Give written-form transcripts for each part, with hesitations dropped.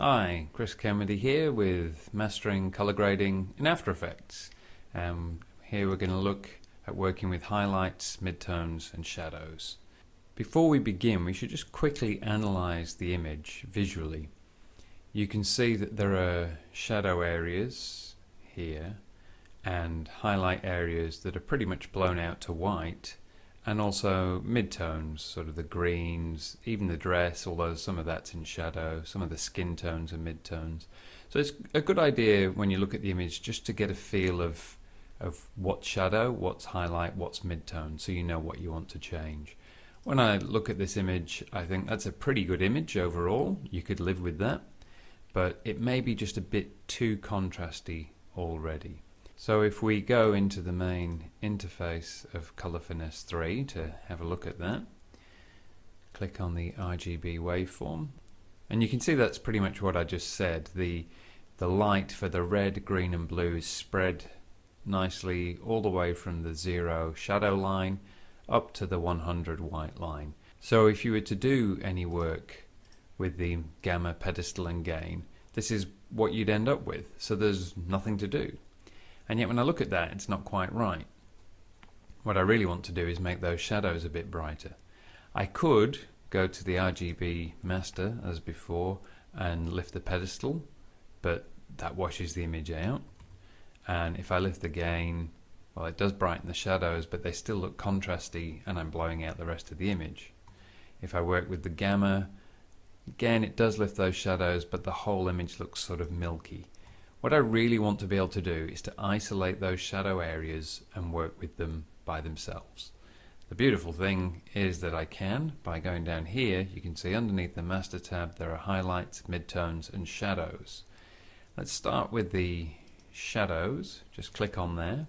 Hi, Chris Kennedy here with Mastering Color Grading in After Effects. Here we're going to look at working with highlights, midtones and shadows. Before we begin, we should just quickly analyze the image visually. You can see that there are shadow areas here and highlight areas that are pretty much blown out to white, and also midtones, sort of the greens, even the dress, although some of that's in shadow, some of the skin tones are midtones. So it's a good idea when you look at the image just to get a feel of what's shadow, what's highlight, what's midtone, so you know what you want to change. When I look at this image, I think that's a pretty good image overall. You could live with that, but it may be just a bit too contrasty already. So if we go into the main interface of Color Finesse 3 to have a look at that, click on the RGB waveform, and you can see that's pretty much what I just said. The light for the red, green and blue is spread nicely all the way from the 0 shadow line up to the 100 white line. So if you were to do any work with the gamma, pedestal and gain, this is what you'd end up with. So there's nothing to do. And yet when I look at that, it's not quite right. What I really want to do is make those shadows a bit brighter. I could go to the RGB master as before and lift the pedestal, but that washes the image out. And if I lift the gain, well, it does brighten the shadows, but they still look contrasty and I'm blowing out the rest of the image. If I work with the gamma, again it does lift those shadows, but the whole image looks sort of milky. What I really want to be able to do is to isolate those shadow areas and work with them by themselves. The beautiful thing is that I can, by going down here, you can see underneath the master tab there are highlights, midtones and shadows. Let's start with the shadows. Just click on there.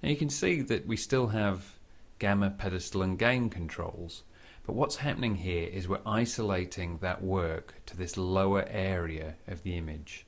And you can see that we still have gamma, pedestal and gain controls. But what's happening here is we're isolating that work to this lower area of the image.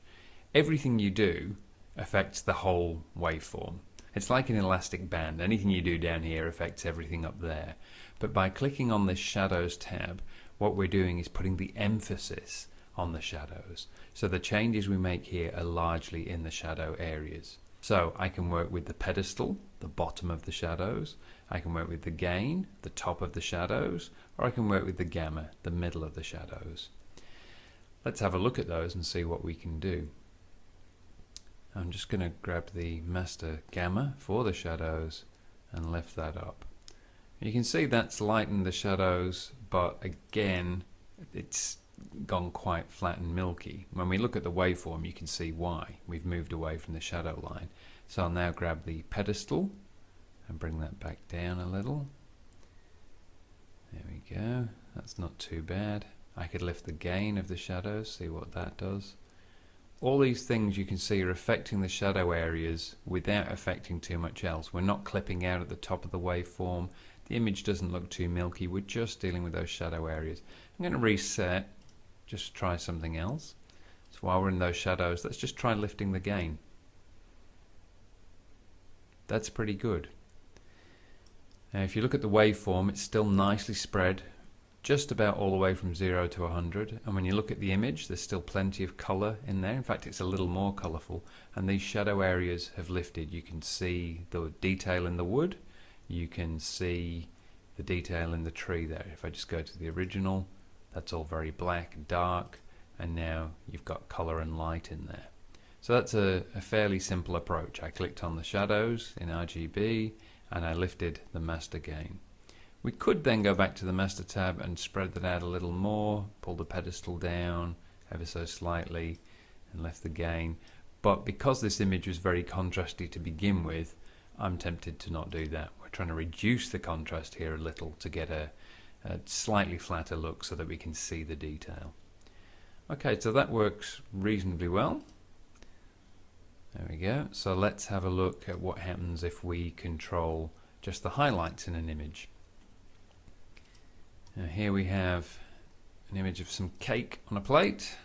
Everything you do affects the whole waveform. It's like an elastic band. Anything you do down here affects everything up there. But by clicking on this Shadows tab, what we're doing is putting the emphasis on the shadows. So the changes we make here are largely in the shadow areas. So I can work with the pedestal, the bottom of the shadows. I can work with the gain, the top of the shadows. Or I can work with the gamma, the middle of the shadows. Let's have a look at those and see what we can do. I'm just going to grab the master gamma for the shadows and lift that up. You can see that's lightened the shadows, but again it's gone quite flat and milky. When we look at the waveform you can see why. We've moved away from the shadow line. So I'll now grab the pedestal and bring that back down a little. There we go. That's not too bad. I could lift the gain of the shadows, see what that does. All these things you can see are affecting the shadow areas without affecting too much else. We're not clipping out at the top of the waveform. The image doesn't look too milky. We're just dealing with those shadow areas. I'm going to reset, just try something else. So while we're in those shadows, let's just try lifting the gain. That's pretty good. Now if you look at the waveform, it's still nicely spread, just about all the way from 0 to 100, and when you look at the image there's still plenty of colour in there. In fact it's a little more colourful, and these shadow areas have lifted. You can see the detail in the wood, you can see the detail in the tree there. If I just go to the original, that's all very black and dark, and now you've got colour and light in there. So that's a fairly simple approach. I clicked on the shadows in RGB and I lifted the master gain. We could then go back to the master tab and spread that out a little more, pull the pedestal down ever so slightly and lift the gain. But because this image was very contrasty to begin with, I'm tempted to not do that. We're trying to reduce the contrast here a little to get a slightly flatter look so that we can see the detail. Okay, so that works reasonably well. There we go. So let's have a look at what happens if we control just the highlights in an image. Now here we have an image of some cake on a plate,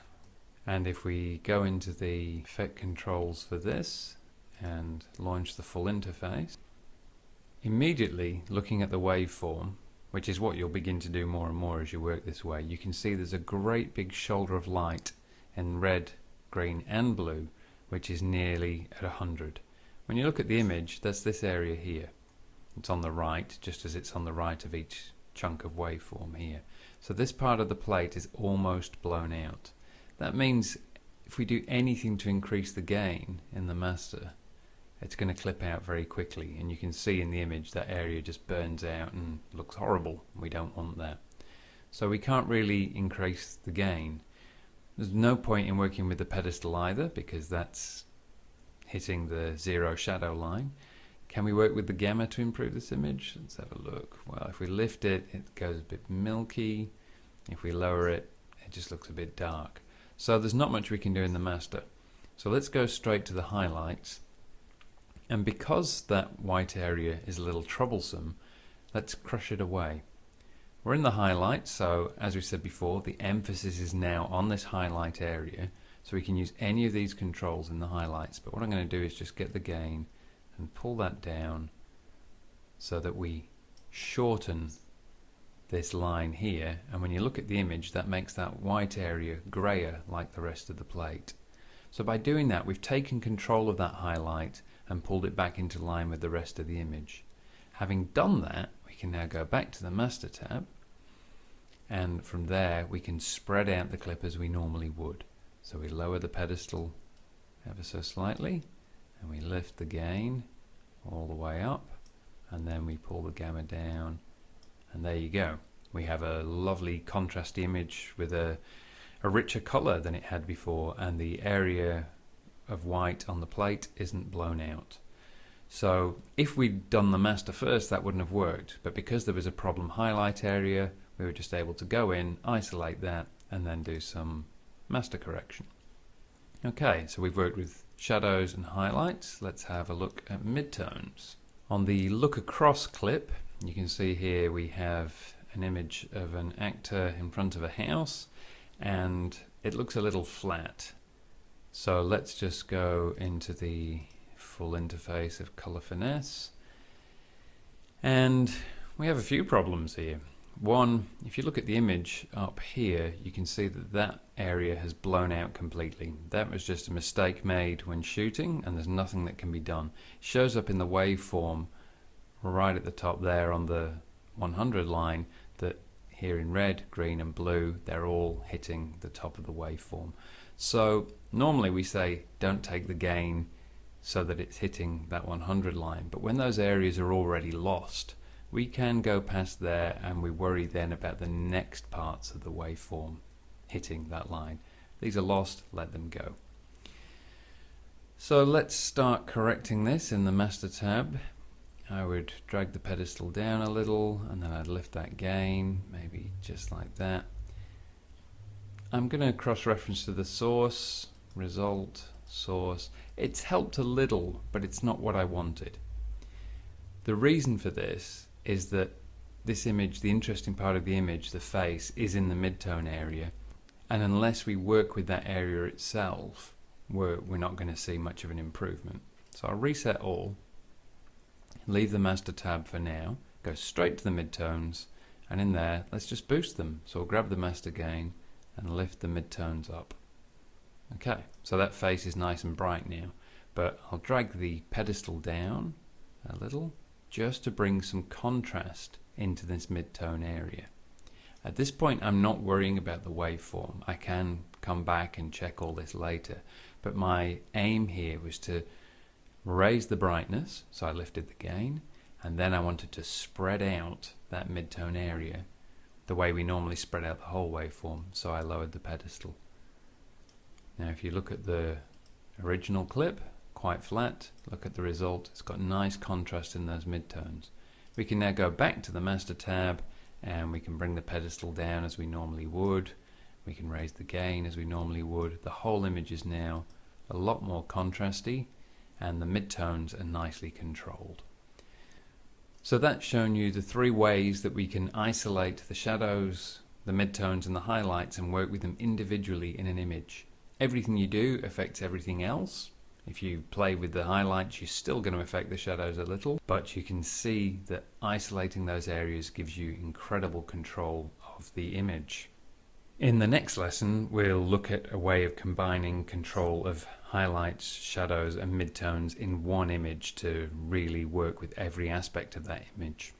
and if we go into the effect controls for this and launch the full interface, immediately looking at the waveform, which is what you'll begin to do more and more as you work this way, you can see there's a great big shoulder of light in red, green and blue, which is nearly at 100. When you look at the image, that's this area here. It's on the right, just as it's on the right of each chunk of waveform here. So this part of the plate is almost blown out. That means if we do anything to increase the gain in the master, it's going to clip out very quickly, and you can see in the image that area just burns out and looks horrible. We don't want that. So we can't really increase the gain. There's no point in working with the pedestal either, because that's hitting the zero shadow line. Can we work with the gamma to improve this image? Let's have a look. Well, if we lift it, it goes a bit milky. If we lower it, it just looks a bit dark. So there's not much we can do in the master. So let's go straight to the highlights. And because that white area is a little troublesome, let's crush it away. We're in the highlights, so as we said before, the emphasis is now on this highlight area, so we can use any of these controls in the highlights. But what I'm going to do is just get the gain and pull that down so that we shorten this line here, and when you look at the image, that makes that white area grayer like the rest of the plate. So by doing that, we've taken control of that highlight and pulled it back into line with the rest of the image. Having done that, we can now go back to the master tab, and from there we can spread out the clip as we normally would. So we lower the pedestal ever so slightly, and we lift the gain all the way up, and then we pull the gamma down, and there you go. We have a lovely contrasty image with a richer color than it had before, and the area of white on the plate isn't blown out. So if we'd done the master first, that wouldn't have worked, but because there was a problem highlight area, we were just able to go in, isolate that, and then do some master correction. Okay, so we've worked with shadows and highlights. Let's have a look at midtones. On the look across clip, you can see here we have an image of an actor in front of a house, and it looks a little flat. So let's just go into the full interface of Color Finesse, and we have a few problems here. One, if you look at the image up here, you can see that that area has blown out completely. That was just a mistake made when shooting, and there's nothing that can be done. It shows up in the waveform right at the top there on the 100 line that here in red, green and blue, they're all hitting the top of the waveform. So normally we say don't take the gain so that it's hitting that 100 line, but when those areas are already lost, we can go past there, and we worry then about the next parts of the waveform hitting that line. These are lost, let them go. So let's start correcting this in the master tab. I would drag the pedestal down a little, and then I'd lift that gain, maybe just like that. I'm going to cross-reference to the source, result, source. It's helped a little, but it's not what I wanted. The reason for this is that this image, the interesting part of the image, the face, is in the midtone area, and unless we work with that area itself, we're not going to see much of an improvement. So I'll reset all, leave the master tab for now, go straight to the midtones, and in there let's just boost them. So we'll grab the master gain and lift the midtones up. Okay, so that face is nice and bright now, but I'll drag the pedestal down a little just to bring some contrast into this midtone area. At this point, I'm not worrying about the waveform. I can come back and check all this later, but my aim here was to raise the brightness, so I lifted the gain, and then I wanted to spread out that midtone area the way we normally spread out the whole waveform, so I lowered the pedestal. Now if you look at the original clip, quite flat, look at the result, it's got nice contrast in those midtones. We can now go back to the master tab, and we can bring the pedestal down as we normally would. We can raise the gain as we normally would. The whole image is now a lot more contrasty, and the midtones are nicely controlled. So that's shown you the three ways that we can isolate the shadows, the midtones and the highlights and work with them individually in an image. Everything you do affects everything else. If you play with the highlights, you're still going to affect the shadows a little, but you can see that isolating those areas gives you incredible control of the image. In the next lesson, we'll look at a way of combining control of highlights, shadows, and midtones in one image to really work with every aspect of that image.